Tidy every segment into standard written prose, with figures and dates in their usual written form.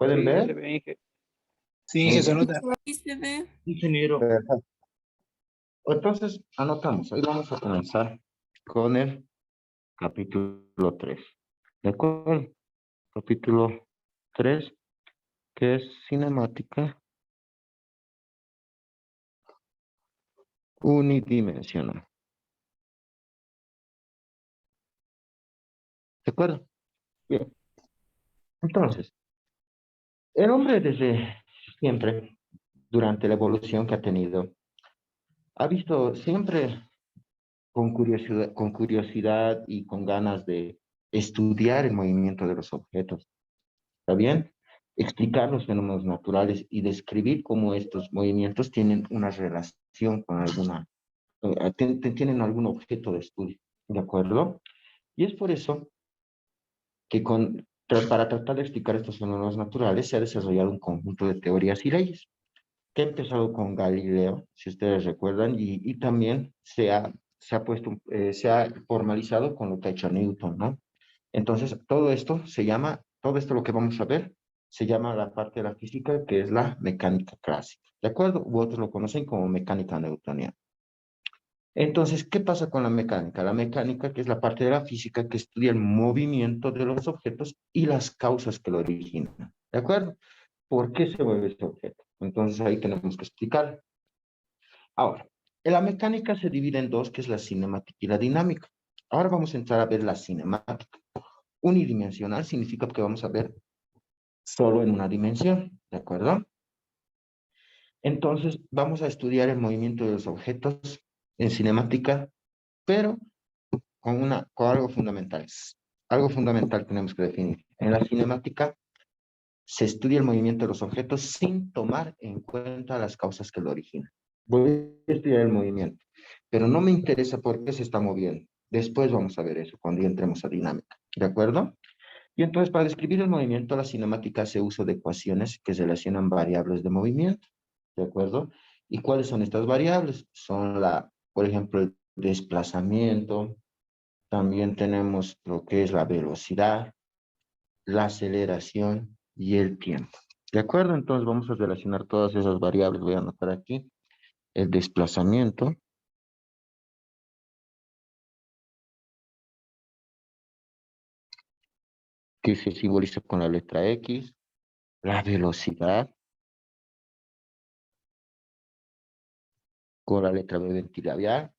¿Pueden Sí, se ver? ve, Inge. Sí, Inge, se nota. Sí se ve. Ingeniero. Perfecto. Entonces, anotamos. Hoy vamos a comenzar con el capítulo 3. ¿De acuerdo? Capítulo 3, que es cinemática unidimensional. ¿De acuerdo? Bien. Entonces, el hombre desde siempre, durante la evolución que ha tenido, ha visto siempre con curiosidad y con ganas de estudiar el movimiento de los objetos. ¿Está bien? Explicar los fenómenos naturales y describir cómo estos movimientos tienen una relación con tienen algún objeto de estudio. ¿De acuerdo? Y es por eso que para tratar de explicar estos fenómenos naturales se ha desarrollado un conjunto de teorías y leyes que ha empezado con Galileo, si ustedes recuerdan, y también se ha formalizado con lo que ha hecho Newton, ¿no? Entonces, todo esto lo que vamos a ver, se llama la parte de la física que es la mecánica clásica, ¿de acuerdo? U otros lo conocen como mecánica newtoniana. Entonces, ¿qué pasa con la mecánica? La mecánica, que es la parte de la física que estudia el movimiento de los objetos y las causas que lo originan, ¿de acuerdo? ¿Por qué se mueve este objeto? Entonces, ahí tenemos que explicar. Ahora, en la mecánica se divide en dos, que es la cinemática y la dinámica. Ahora vamos a entrar a ver la cinemática. Unidimensional significa que vamos a ver solo en una dimensión, ¿de acuerdo? Entonces, vamos a estudiar el movimiento de los objetos en cinemática, pero con algo fundamental. Algo fundamental tenemos que definir. En la cinemática se estudia el movimiento de los objetos sin tomar en cuenta las causas que lo originan. Voy a estudiar el movimiento, pero no me interesa por qué se está moviendo. Después vamos a ver eso cuando ya entremos a dinámica, ¿de acuerdo? Y entonces, para describir el movimiento, la cinemática hace uso de ecuaciones que relacionan variables de movimiento, ¿de acuerdo? ¿Y cuáles son estas variables? Son por ejemplo, el desplazamiento, también tenemos lo que es la velocidad, la aceleración y el tiempo. ¿De acuerdo? Entonces vamos a relacionar todas esas variables. Voy a anotar aquí el desplazamiento, que se simboliza con la letra X, la velocidad, con la letra B ventilabial.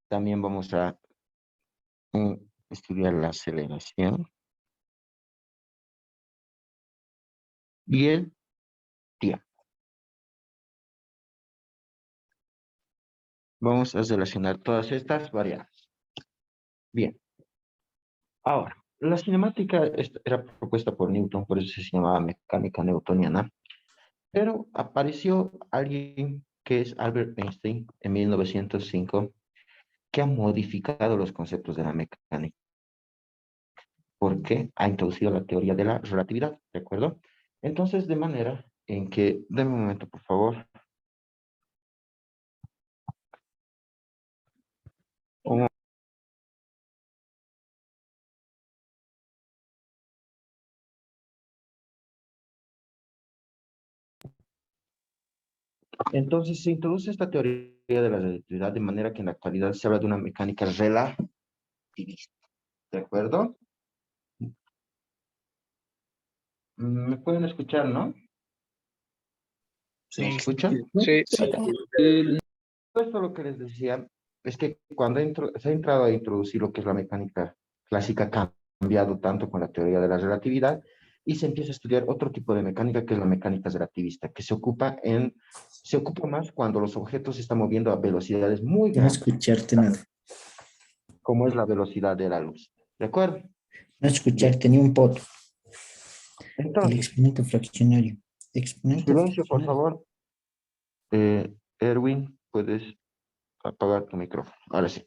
También vamos a estudiar la aceleración y el tiempo. Vamos a relacionar todas estas variables. Bien. Ahora, la cinemática era propuesta por Newton, por eso se llamaba mecánica newtoniana, pero apareció alguien que es Albert Einstein en 1905, que ha modificado los conceptos de la mecánica, porque ha introducido la teoría de la relatividad, ¿de acuerdo? Entonces, de manera en que, denme un momento, por favor. Entonces, se introduce esta teoría de la relatividad de manera que en la actualidad se habla de una mecánica relativista, ¿de acuerdo? ¿Me pueden escuchar, no? Sí, ¿Me escuchan? Sí, Sí. Esto lo que les decía es que cuando se ha entrado a introducir lo que es la mecánica clásica, ha cambiado tanto con la teoría de la relatividad y se empieza a estudiar otro tipo de mecánica que es la mecánica relativista, que se ocupa más cuando los objetos se están moviendo a velocidades muy No grandes, escucharte nada. como es la velocidad de la luz. ¿De acuerdo? No Bien. escucharte ni un poto. El Entonces, exponente fraccionario. Exponente silencio, por fraccionario. favor. Erwin, puedes apagar tu micrófono. Ahora sí.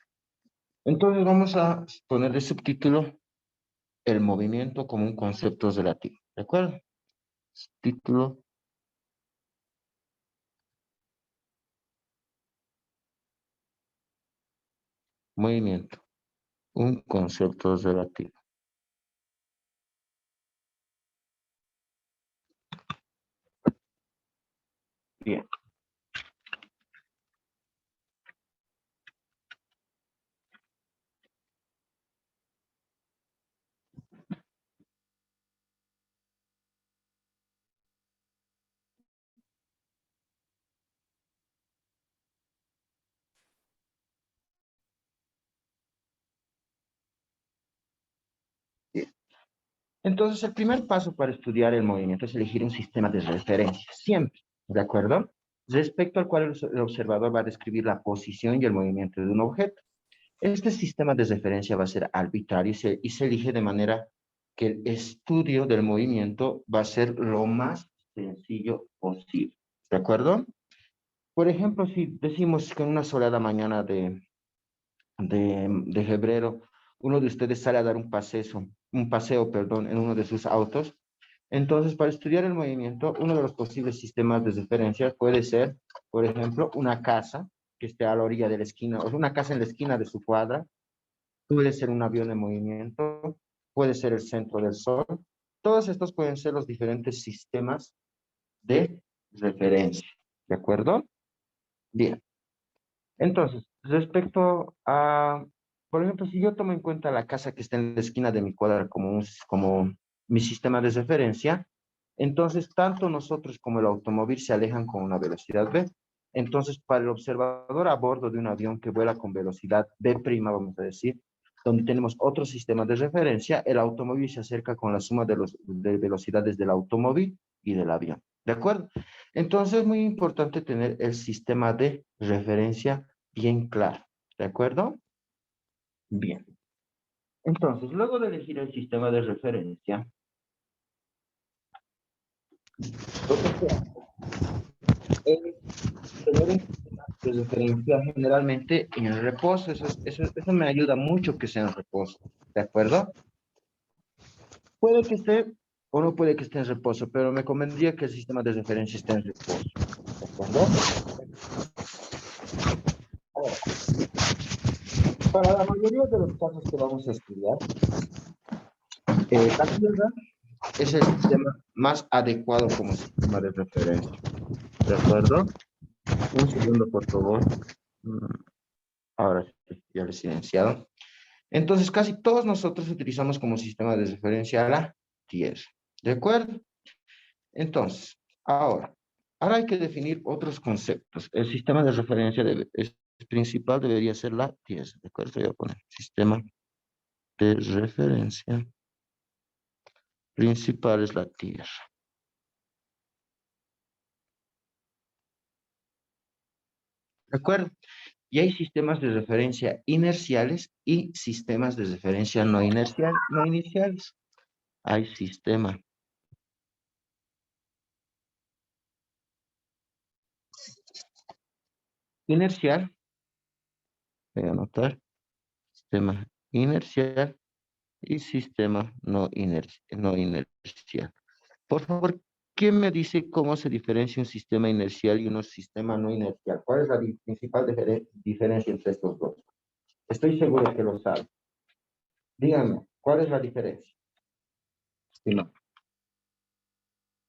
Entonces vamos a poner de subtítulo el movimiento como un concepto relativo. ¿De acuerdo? Título. Movimiento. Un concepto relativo. Bien. Entonces, el primer paso para estudiar el movimiento es elegir un sistema de referencia, siempre, ¿de acuerdo? Respecto al cual el observador va a describir la posición y el movimiento de un objeto. Este sistema de referencia va a ser arbitrario y se elige de manera que el estudio del movimiento va a ser lo más sencillo posible, ¿de acuerdo? Por ejemplo, si decimos que en una soleada mañana de febrero, uno de ustedes sale a dar un paseo, perdón, en uno de sus autos. Entonces, para estudiar el movimiento, uno de los posibles sistemas de referencia puede ser, por ejemplo, una casa que esté a la orilla de la esquina, o una casa en la esquina de su cuadra, puede ser un avión en movimiento, puede ser el centro del sol. Todos estos pueden ser los diferentes sistemas de referencia, ¿de acuerdo? Bien. Entonces, respecto a, por ejemplo, si yo tomo en cuenta la casa que está en la esquina de mi cuadra como mi sistema de referencia, entonces tanto nosotros como el automóvil se alejan con una velocidad v. Entonces, para el observador a bordo de un avión que vuela con velocidad v', vamos a decir, donde tenemos otro sistema de referencia, el automóvil se acerca con la suma de velocidades del automóvil y del avión. ¿De acuerdo? Entonces, es muy importante tener el sistema de referencia bien claro. ¿De acuerdo? Bien. Entonces, luego de elegir el sistema de referencia, lo que se hace es tener un sistema de referencia generalmente en reposo. Eso me ayuda mucho que sea en reposo. ¿De acuerdo? Puede que esté o no puede que esté en reposo, pero me convendría que el sistema de referencia esté en reposo. ¿De acuerdo? Ahora, para la mayoría de los casos que vamos a estudiar, la Tierra es el sistema más adecuado como sistema de referencia. ¿De acuerdo? Un segundo, por favor. Ahora sí, ya lo he silenciado. Entonces, casi todos nosotros utilizamos como sistema de referencia a la Tierra. ¿De acuerdo? Entonces, ahora hay que definir otros conceptos. El sistema de referencia principal debería ser la Tierra. ¿De acuerdo? Voy a poner sistema de referencia principal es la Tierra. ¿De acuerdo? Y hay sistemas de referencia inerciales y sistemas de referencia no iniciales. Hay sistema inercial, voy a anotar, sistema inercial y sistema no inercial. Por favor, ¿quién me dice cómo se diferencia un sistema inercial y un sistema no inercial? ¿Cuál es la principal diferencia entre estos dos? Estoy seguro que lo sabe. Díganme, ¿cuál es la diferencia? Sí, no.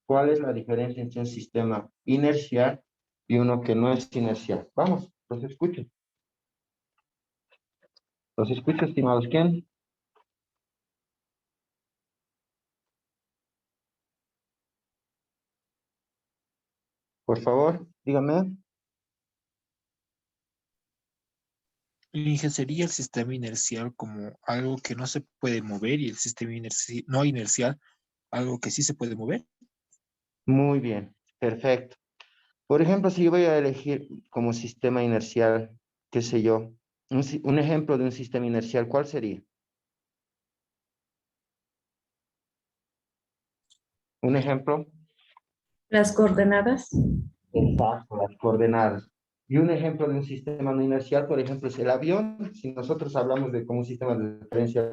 ¿Cuál es la diferencia entre un sistema inercial y uno que no es inercial? Vamos, los escucho. Los escucho, estimados. ¿Quién? Por favor, dígame. Sería el sistema inercial como algo que no se puede mover y el sistema no inercial, algo que sí se puede mover. Muy bien, perfecto. Por ejemplo, si yo voy a elegir como sistema inercial, qué sé yo, un ejemplo de un sistema inercial, ¿cuál sería? Un ejemplo. Las coordenadas. Exacto, las coordenadas. Y un ejemplo de un sistema no inercial, por ejemplo, es el avión. Si nosotros hablamos de como un sistema de referencia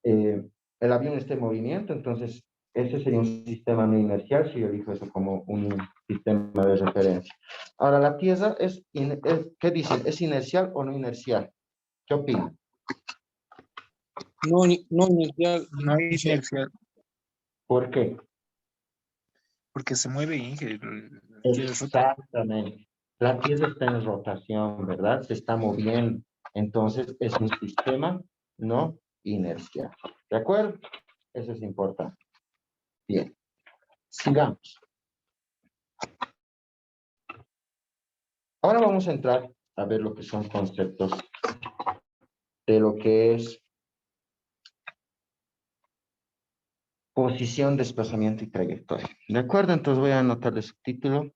eh, el avión está en movimiento, entonces ese sería un sistema no inercial si yo elijo eso como un sistema de referencia. Ahora, la Tierra ¿qué dicen? ¿Es inercial o no inercial? ¿Qué opinan? No inercial. No inercial. ¿Por qué? Porque se mueve, Inge. Tienes razón. Exactamente. La Tierra está en rotación, ¿verdad? Se está moviendo. Entonces, es un sistema no inercial. ¿De acuerdo? Eso es importante. Bien. Sigamos. Ahora vamos a entrar a ver lo que son conceptos de lo que es posición, desplazamiento y trayectoria. ¿De acuerdo? Entonces voy a anotar el subtítulo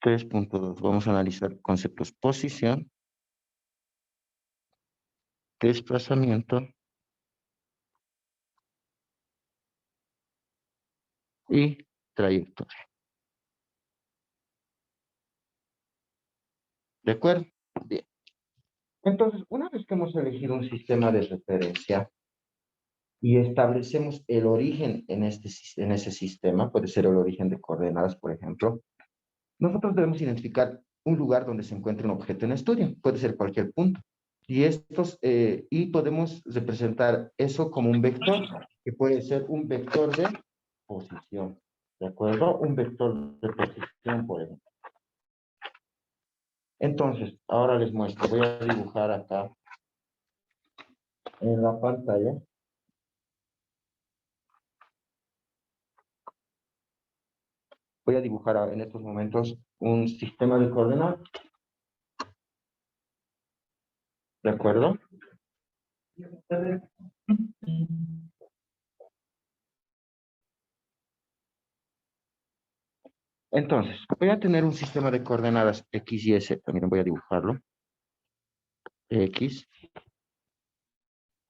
3.2. Vamos a analizar conceptos posición, desplazamiento y trayectoria. ¿De acuerdo? Bien. Entonces, una vez que hemos elegido un sistema de referencia y establecemos el origen en ese sistema, puede ser el origen de coordenadas, por ejemplo, nosotros debemos identificar un lugar donde se encuentre un objeto en estudio, puede ser cualquier punto. Y podemos representar eso como un vector, que puede ser un vector de posición. ¿De acuerdo? Un vector de posición, por ejemplo. Entonces, ahora les muestro. Voy a dibujar acá en la pantalla. Voy a dibujar en estos momentos un sistema de coordenadas. ¿De acuerdo? Entonces, voy a tener un sistema de coordenadas X, Y, Z. Miren, voy a dibujarlo. X,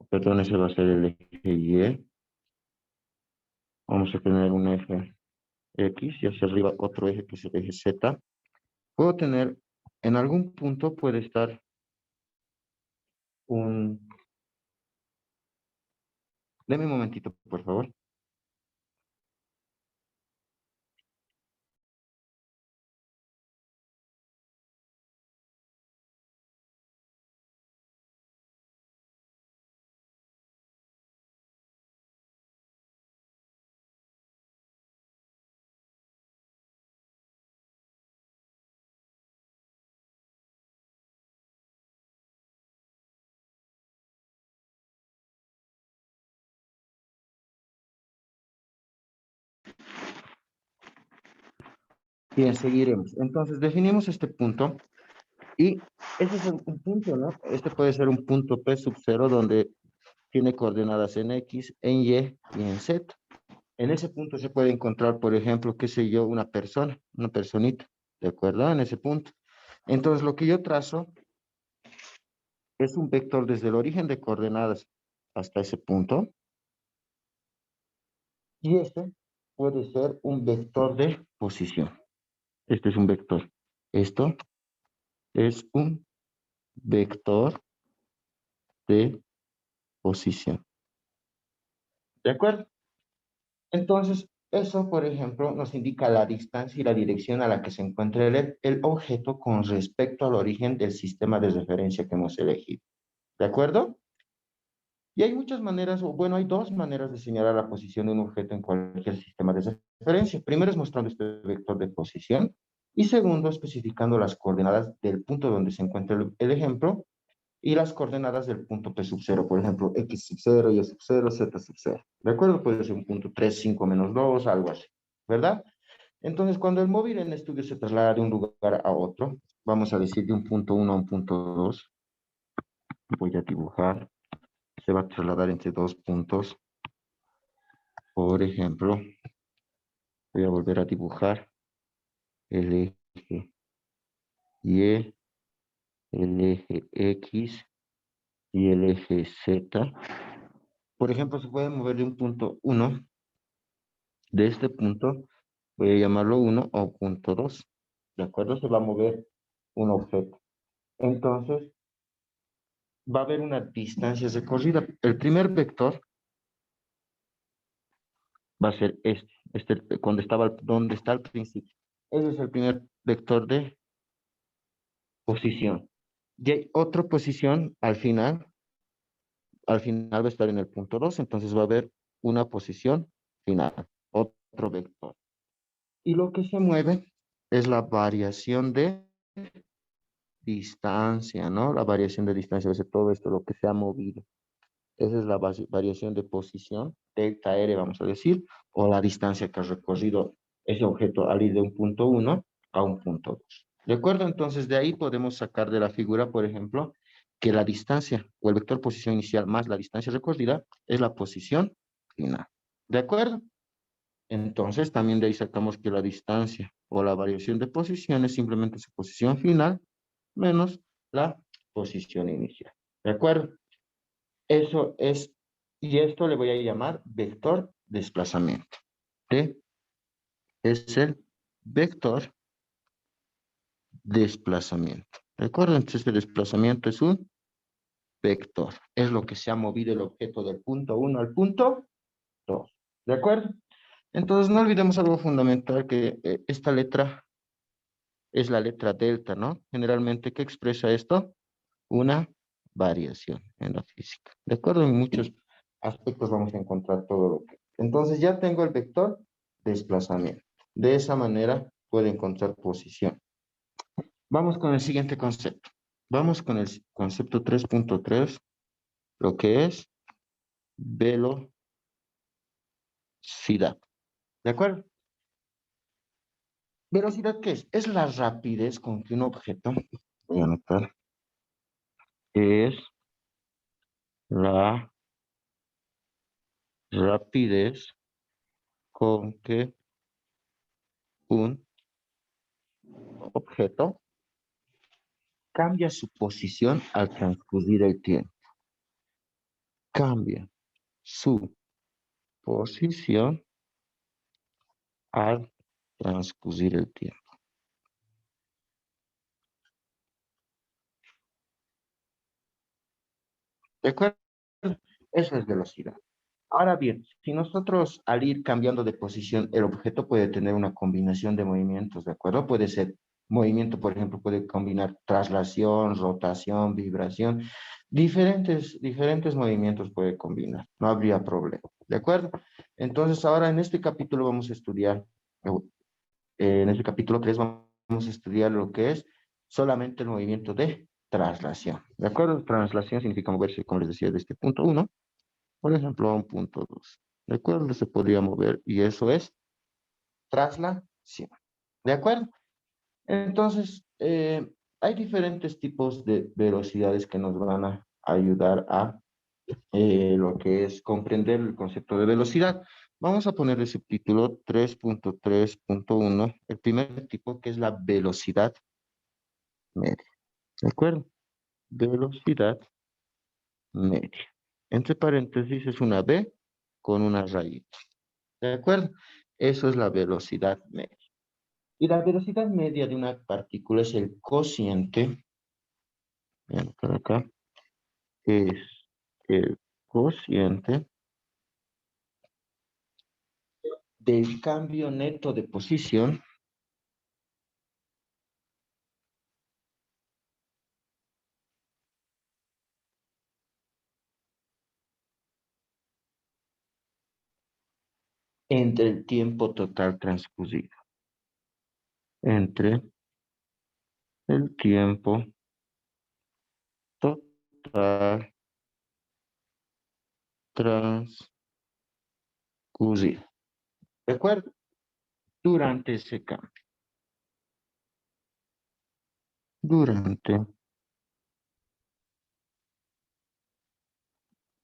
perdón, ese va a ser el eje Y. Vamos a tener un eje X y hacia arriba otro eje que es el eje Z. Puedo tener, en algún punto puede estar un... Deme un momentito, por favor. Bien, seguiremos. Entonces, definimos este punto y ese es un punto, ¿no? Este puede ser un punto P sub 0 donde tiene coordenadas en X, en Y y en Z. En ese punto se puede encontrar, por ejemplo, qué sé yo, una persona, una personita, ¿de acuerdo? En ese punto. Entonces, lo que yo trazo es un vector desde el origen de coordenadas hasta ese punto. Y este puede ser un vector de posición. Este es un vector. Esto es un vector de posición. ¿De acuerdo? Entonces, eso, por ejemplo, nos indica la distancia y la dirección a la que se encuentra el objeto con respecto al origen del sistema de referencia que hemos elegido. ¿De acuerdo? Y hay muchas maneras, o bueno, hay dos maneras de señalar la posición de un objeto en cualquier sistema de referencia. Primero es mostrando este vector de posición y segundo, especificando las coordenadas del punto donde se encuentra el ejemplo y las coordenadas del punto P sub 0, por ejemplo, X sub 0, Y sub 0, Z sub 0. ¿De acuerdo? Puede ser un punto 3, 5 menos 2, algo así, ¿verdad? Entonces, cuando el móvil en estudio se traslada de un lugar a otro, vamos a decir de un punto 1 a un punto 2, voy a dibujar, se va a trasladar entre dos puntos. Por ejemplo, voy a volver a dibujar el eje Y, el eje X y el eje Z. Por ejemplo, se puede mover de un punto 1, de este punto, voy a llamarlo 1 o punto 2. ¿De acuerdo? Se va a mover un objeto. Entonces, va a haber una distancia recorrida. El primer vector va a ser donde está al principio. Ese es el primer vector de posición. Y hay otra posición al final va a estar en el punto 2, entonces va a haber una posición final, otro vector. Y lo que se mueve es la variación de distancia, ¿no? La variación de distancia, o sea, todo esto, lo que se ha movido. Esa es la variación de posición, delta R, vamos a decir, o la distancia que ha recorrido ese objeto al ir de un punto 1 a un punto 2. ¿De acuerdo? Entonces, de ahí podemos sacar de la figura, por ejemplo, que la distancia o el vector posición inicial más la distancia recorrida es la posición final. ¿De acuerdo? Entonces, también de ahí sacamos que la distancia o la variación de posición es simplemente su posición final menos la posición inicial. ¿De acuerdo? Eso es, y esto le voy a llamar vector desplazamiento. ¿Sí? Es el vector desplazamiento. ¿De acuerdo? Entonces, el desplazamiento es un vector. Es lo que se ha movido el objeto del punto 1 al punto 2. ¿De acuerdo? Entonces, no olvidemos algo fundamental, que esta letra es la letra delta, ¿no? Generalmente, ¿qué expresa esto? Una variación en la física. ¿De acuerdo? En muchos aspectos vamos a encontrar todo lo que... Entonces, ya tengo el vector desplazamiento. De esa manera puedo encontrar posición. Vamos con el siguiente concepto. Vamos con el concepto 3.3, lo que es velocidad. ¿De acuerdo? ¿Velocidad qué es? Es la rapidez con que un objeto, voy a anotar, es la rapidez con que un objeto cambia su posición al transcurrir el tiempo. Cambia su posición al transcurrir el tiempo. ¿De acuerdo? Eso es velocidad. Ahora bien, si nosotros al ir cambiando de posición, el objeto puede tener una combinación de movimientos, ¿de acuerdo? Puede ser movimiento, por ejemplo, puede combinar traslación, rotación, vibración, diferentes movimientos puede combinar, no habría problema, ¿de acuerdo? Entonces, ahora en este capítulo vamos a estudiar, en este capítulo 3 vamos a estudiar lo que es solamente el movimiento de traslación, ¿de acuerdo? Traslación significa moverse, como les decía, de este punto 1 por ejemplo, a un punto 2. ¿De acuerdo? Se podría mover y eso es traslación. ¿De acuerdo? Entonces, hay diferentes tipos de velocidades que nos van a ayudar a lo que es comprender el concepto de velocidad. Vamos a poner el subtítulo 3.3.1, el primer tipo que es la velocidad media. ¿De acuerdo? Velocidad media. Entre paréntesis es una B con una rayita. ¿De acuerdo? Eso es la velocidad media. Y la velocidad media de una partícula es el cociente, vean por acá, es el cociente del cambio neto de posición entre el tiempo total transcurrido. Entre el tiempo total transcurrido. ¿De acuerdo? Durante ese cambio. Durante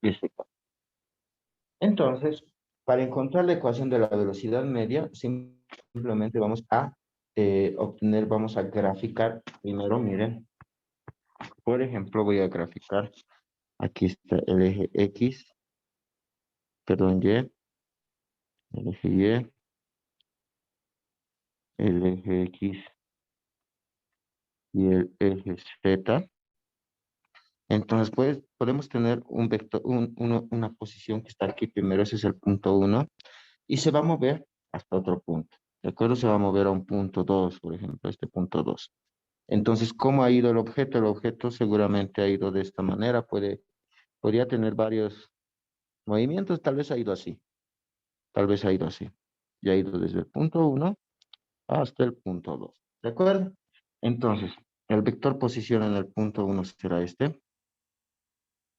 ese cambio. Entonces, para encontrar la ecuación de la velocidad media, simplemente vamos a obtener, vamos a graficar primero, miren, por ejemplo, voy a graficar, aquí está el eje X, perdón, Y, el eje Y, el eje X y el eje Z. Entonces, pues, podemos tener un vector, una posición que está aquí primero, ese es el punto 1, y se va a mover hasta otro punto. ¿De acuerdo? Se va a mover a un punto 2, por ejemplo, este punto 2. Entonces, ¿cómo ha ido el objeto? El objeto seguramente ha ido de esta manera. Podría tener varios movimientos. Tal vez ha ido así. Tal vez ha ido así. Y ha ido desde el punto 1 hasta el punto 2. ¿De acuerdo? Entonces, el vector posición en el punto 1 será este.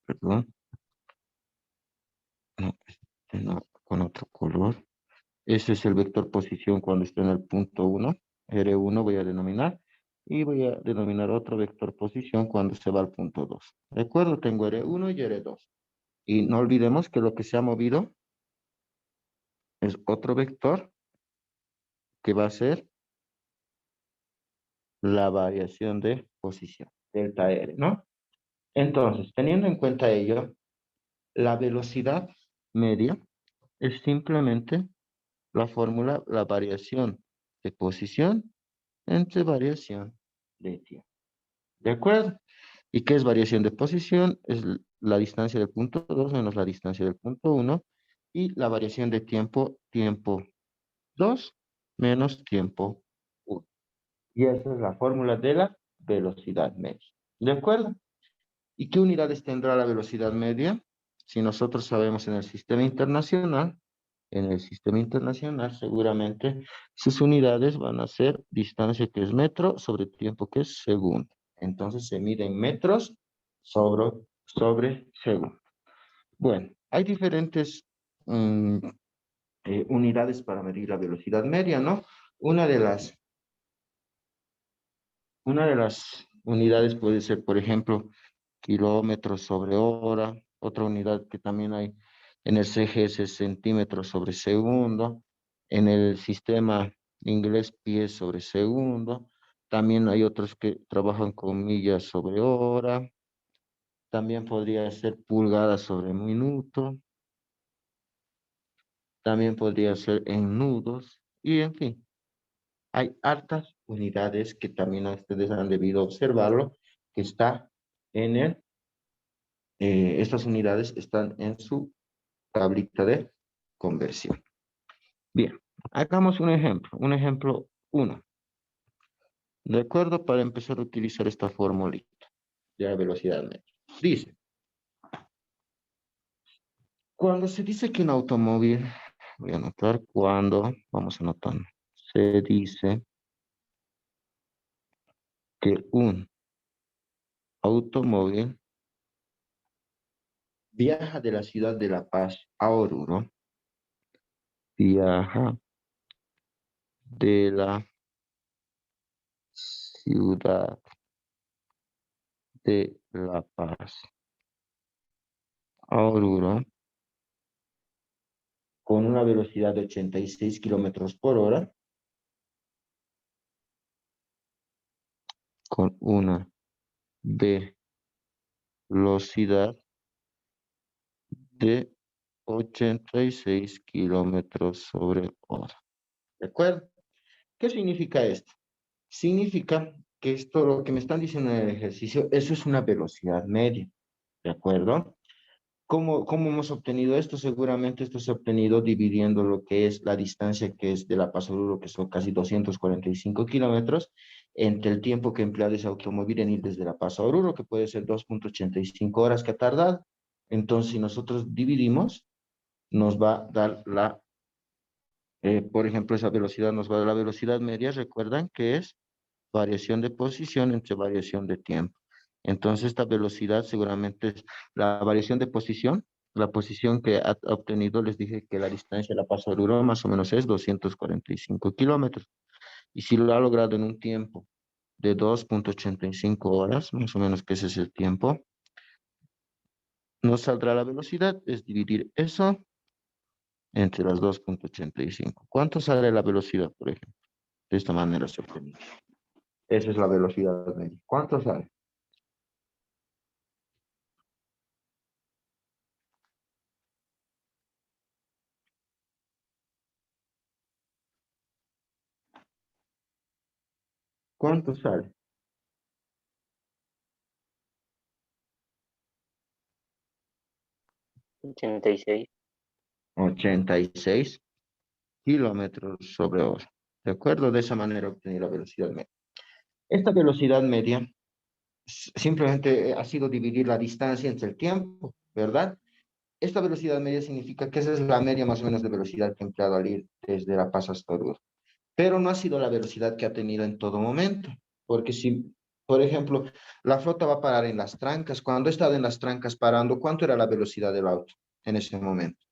Perdón. No, este no, con otro color. Ese es el vector posición cuando esté en el punto 1. R1 voy a denominar. Y voy a denominar otro vector posición cuando se va al punto 2. ¿De acuerdo? Tengo R1 y R2. Y no olvidemos que lo que se ha movido es otro vector que va a ser la variación de posición, delta R, ¿no? Entonces, teniendo en cuenta ello, la velocidad media es simplemente la fórmula, la variación de posición entre variación de tiempo. ¿De acuerdo? ¿Y qué es variación de posición? Es la distancia del punto 2 menos la distancia del punto 1 y la variación de tiempo, tiempo 2 menos tiempo 1. Y esa es la fórmula de la velocidad media. ¿De acuerdo? ¿Y qué unidades tendrá la velocidad media? Si nosotros sabemos en el sistema internacional seguramente sus unidades van a ser distancia que es metro sobre tiempo que es segundo. Entonces se mide en metros sobre segundo. Bueno, hay diferentes unidades para medir la velocidad media, ¿no? Una de las unidades puede ser, por ejemplo, kilómetros sobre hora. Otra unidad que también hay en el CGS es centímetros sobre segundo. En el sistema inglés, pies sobre segundo. También hay otros que trabajan con millas sobre hora. También podría ser pulgadas sobre minuto. También podría ser en nudos. Y en fin, hay hartas unidades que también ustedes han debido observarlo, que está en estas unidades están en su tablita de conversión. Bien, hagamos un ejemplo 1. De acuerdo, para empezar a utilizar esta formulita de la velocidad media. Dice, cuando se dice que un automóvil, voy a anotar cuando, vamos anotando, se dice que un automóvil viaja de la ciudad de La Paz a Oruro, viaja de la ciudad de La Paz a Oruro con una velocidad de 86 kilómetros por hora, con una velocidad de 86 kilómetros sobre hora. ¿De acuerdo? ¿Qué significa esto? Significa que esto, lo que me están diciendo en el ejercicio, eso es una velocidad media. ¿De acuerdo? ¿Cómo hemos obtenido esto? Seguramente esto se ha obtenido dividiendo lo que es la distancia que es de La Paz a Oruro, que son casi 245 kilómetros, entre el tiempo que emplea ese automóvil en ir desde La Paz a Oruro, que puede ser 2.85 horas que ha tardado. Entonces, si nosotros dividimos, nos va a dar por ejemplo, esa velocidad nos va a dar la velocidad media. Recuerdan que es variación de posición entre variación de tiempo. Entonces, esta velocidad seguramente es la variación de posición. La posición que ha obtenido, les dije que la distancia de La Paz a Oruro más o menos es 245 kilómetros. Y si lo ha logrado en un tiempo de 2.85 horas, más o menos que ese es el tiempo, nos saldrá la velocidad, es dividir eso entre las 2.85. ¿Cuánto sale la velocidad, por ejemplo? De esta manera se obtiene. Esa es la velocidad media. ¿Cuánto sale? ¿Cuánto sale? 86. 86 kilómetros sobre hora. ¿De acuerdo? De esa manera obtener la velocidad media. Esta velocidad media simplemente ha sido dividir la distancia entre el tiempo, ¿verdad? Esta velocidad media significa que esa es la media más o menos de velocidad que he empleado al ir desde La Paz hasta Oruro. pero no ha sido la velocidad que ha tenido en todo momento. Porque si, por ejemplo, la flota va a parar en las trancas, cuando he estado en las trancas parando, ¿cuánto era la velocidad del auto en ese momento?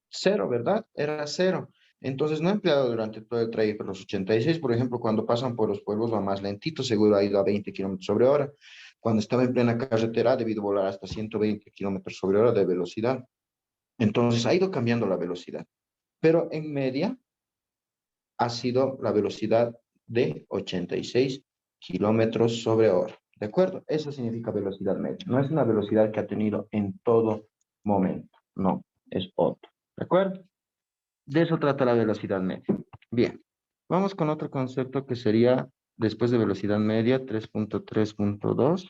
Cero, ¿verdad? Era cero. Entonces no he empleado durante todo el trayecto los 86. Por ejemplo, cuando pasan por los pueblos va más lentito, seguro ha ido a 20 kilómetros sobre hora. Cuando estaba en plena carretera ha debido volar hasta 120 kilómetros sobre hora de velocidad. Entonces ha ido cambiando la velocidad. Pero en media ha sido la velocidad de 86 kilómetros sobre hora. ¿De acuerdo? Eso significa velocidad media. No es una velocidad que ha tenido en todo momento. No, es otra. ¿De acuerdo? De eso trata la velocidad media. Bien, vamos con otro concepto que sería, después de velocidad media, 3.3.2,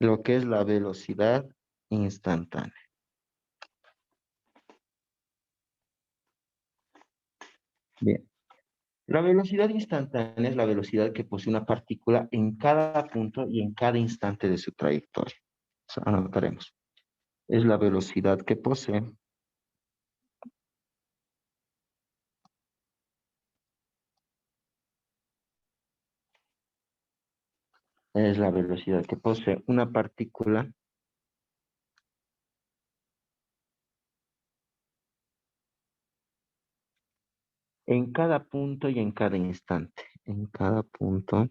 lo que es la velocidad instantánea. Bien, la velocidad instantánea es la velocidad que posee una partícula en cada punto y en cada instante de su trayectoria. Eso anotaremos. Es la velocidad que posee una partícula en cada punto y en cada instante. En cada punto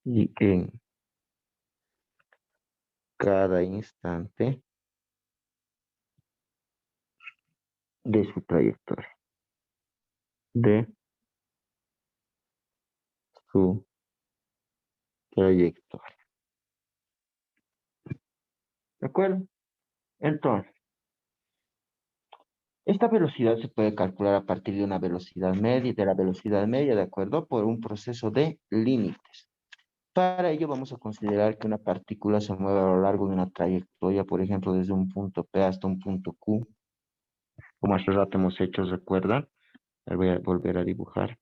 y en cada instante de su trayectoria. De su trayectoria. ¿De acuerdo? Entonces, esta velocidad se puede calcular a partir de una velocidad media, de la velocidad media, ¿de acuerdo? Por un proceso de límites. Para ello vamos a considerar que una partícula se mueve a lo largo de una trayectoria, por ejemplo, desde un punto P hasta un punto Q, como hace rato hemos hecho, ¿recuerdan? Voy a volver a dibujar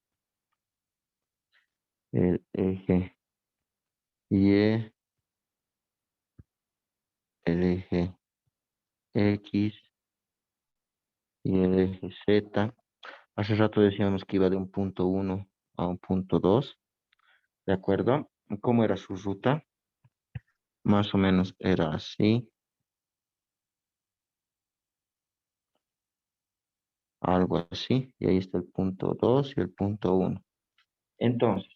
el eje Y, el eje X y el eje Z. Hace rato decíamos que iba de un punto 1 a un punto 2, ¿de acuerdo? ¿Cómo era su ruta? Más o menos era así, algo así, y ahí está el punto 2 y el punto 1. Entonces,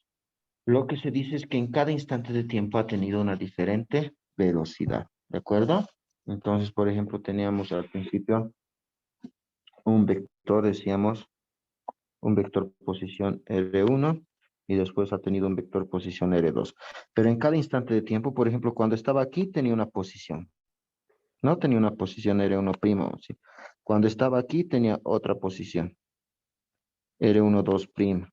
lo que se dice es que en cada instante de tiempo ha tenido una diferente velocidad, ¿de acuerdo? Entonces, por ejemplo, teníamos al principio un vector, decíamos, un vector posición R1 y después ha tenido un vector posición R2. Pero en cada instante de tiempo, por ejemplo, cuando estaba aquí tenía una posición, no tenía una posición R1', ¿sí? Cuando estaba aquí tenía otra posición, R12'.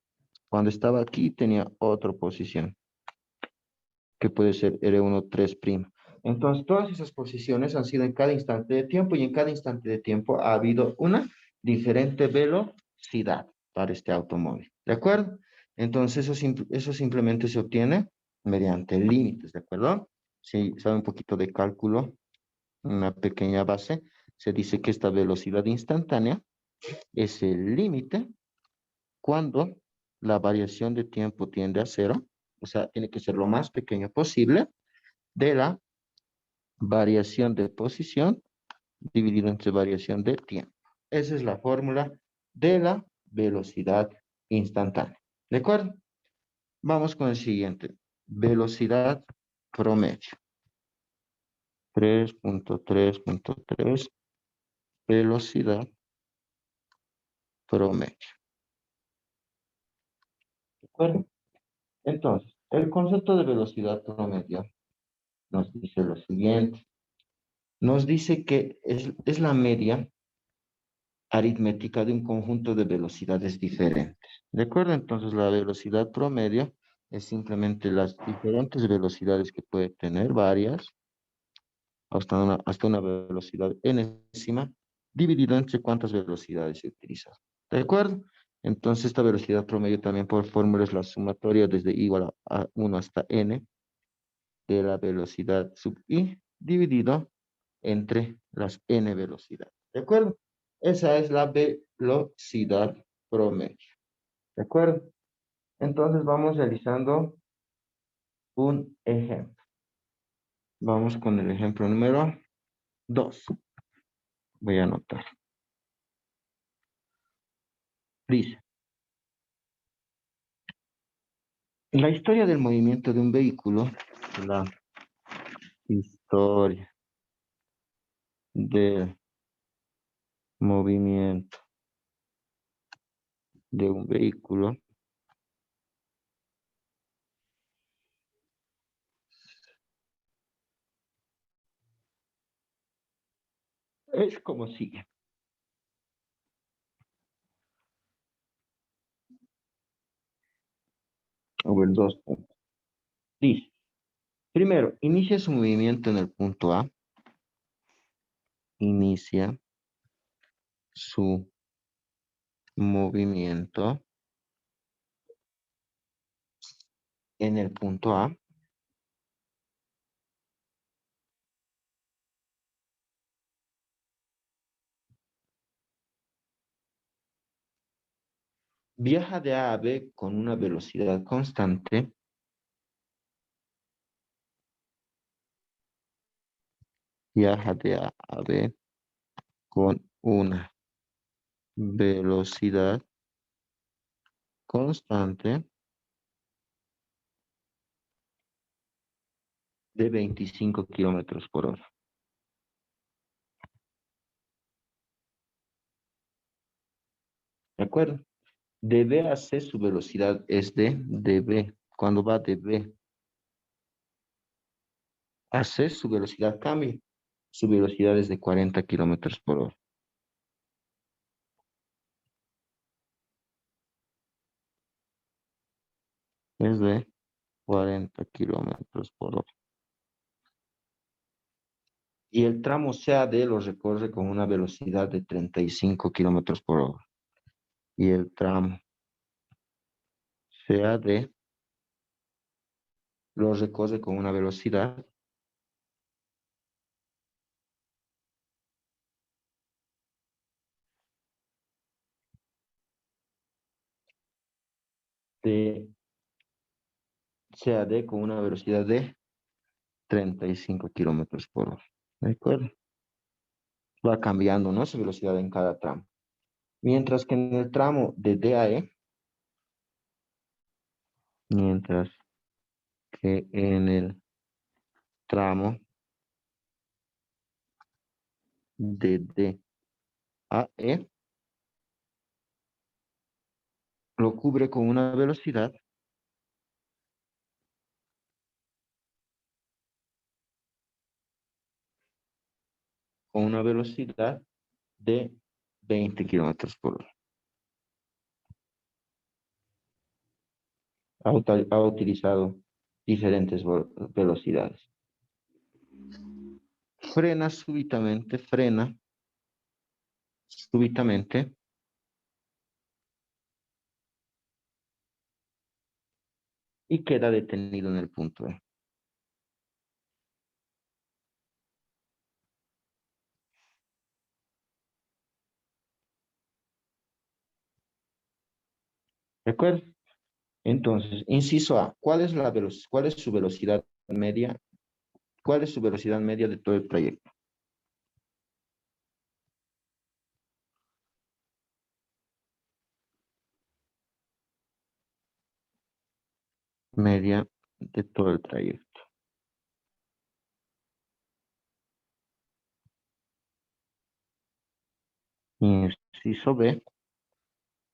Cuando estaba aquí tenía otra posición, que puede ser R13'. Entonces, todas esas posiciones han sido en cada instante de tiempo y en cada instante de tiempo ha habido una diferente velocidad para este automóvil, ¿de acuerdo? Entonces, eso simplemente se obtiene mediante límites, ¿de acuerdo? Si sabe un poquito de cálculo, una pequeña base, se dice que esta velocidad instantánea es el límite cuando la variación de tiempo tiende a cero, o sea, tiene que ser lo más pequeño posible, de la variación de posición dividido entre variación de tiempo. Esa es la fórmula de la velocidad instantánea. ¿De acuerdo? Vamos con el siguiente. Velocidad promedio. 3.3.3. Velocidad promedio. ¿De acuerdo? Entonces, el concepto de velocidad promedio nos dice lo siguiente. Nos dice que es la media aritmética de un conjunto de velocidades diferentes. ¿De acuerdo? Entonces, la velocidad promedio es simplemente las diferentes velocidades que puede tener, varias, hasta una velocidad enésima, dividido entre cuántas velocidades se utilizan. ¿De acuerdo? Entonces, esta velocidad promedio también por fórmula es la sumatoria desde igual a 1 hasta n de la velocidad sub i dividido entre las n velocidades. ¿De acuerdo? Esa es la velocidad promedio. ¿De acuerdo? Entonces vamos realizando un ejemplo. Vamos con el ejemplo número 2. Voy a anotar. Dice, la historia del movimiento de un vehículo, la historia del movimiento de un vehículo es como sigue. O el 2. Dice, primero, inicia su movimiento en el punto A. Inicia su movimiento en el punto A. Viaja de A a B con una velocidad constante. Viaja de A a B con una velocidad constante de 25 kilómetros por hora. ¿De acuerdo? De B a C su velocidad es de B. Cuando va de B a C su velocidad cambia. Su velocidad es de 40 kilómetros por hora. Es de 40 kilómetros por hora. Y el tramo CAD lo recorre con una velocidad de 35 kilómetros por hora. Y el tramo CAD lo recorre con una velocidad de CAD con una velocidad de 35 kilómetros por hora. ¿De acuerdo? Va cambiando, ¿no? Su velocidad en cada tramo. Mientras que en el tramo de D a E, mientras que en el tramo de D a E, lo cubre con una velocidad de 20 kilómetros por hora. Ha utilizado diferentes velocidades. Frena súbitamente y queda detenido en el punto E. ¿De acuerdo? Entonces, inciso A, ¿cuál es su velocidad media? ¿Cuál es su velocidad media de todo el trayecto? Media de todo el trayecto. Inciso B,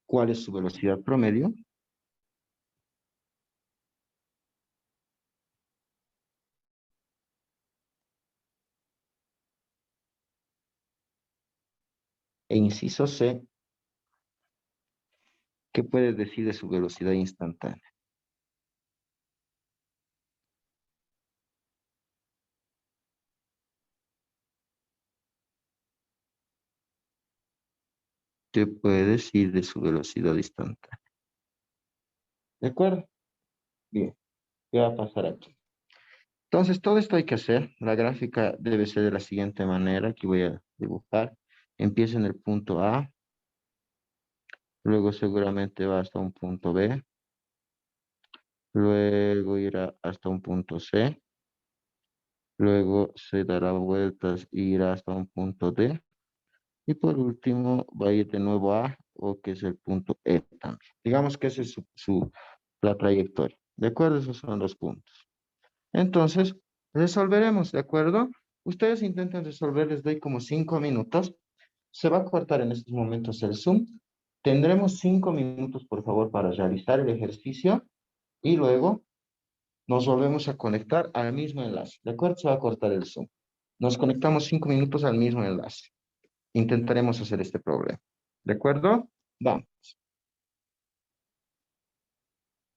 ¿cuál es su velocidad promedio? E inciso C, ¿qué puedes decir de su velocidad instantánea? ¿Qué puede decir de su velocidad instantánea? ¿De acuerdo? Bien, ¿qué va a pasar aquí? Entonces, todo esto hay que hacer. La gráfica debe ser de la siguiente manera. Aquí voy a dibujar. Empieza en el punto A, luego seguramente va hasta un punto B, luego irá hasta un punto C, luego se dará vueltas e irá hasta un punto D, y por último va a ir de nuevo a O, que es el punto E también. Digamos que esa es la trayectoria. ¿De acuerdo? Esos son los puntos. Entonces, resolveremos, ¿de acuerdo? Ustedes intenten resolver, les doy como 5 minutos. Se va a cortar en estos momentos el Zoom. Tendremos 5 minutos, por favor, para realizar el ejercicio y luego nos volvemos a conectar al mismo enlace. ¿De acuerdo? Se va a cortar el Zoom. Nos conectamos 5 minutos al mismo enlace. Intentaremos hacer este problema. ¿De acuerdo? Vamos.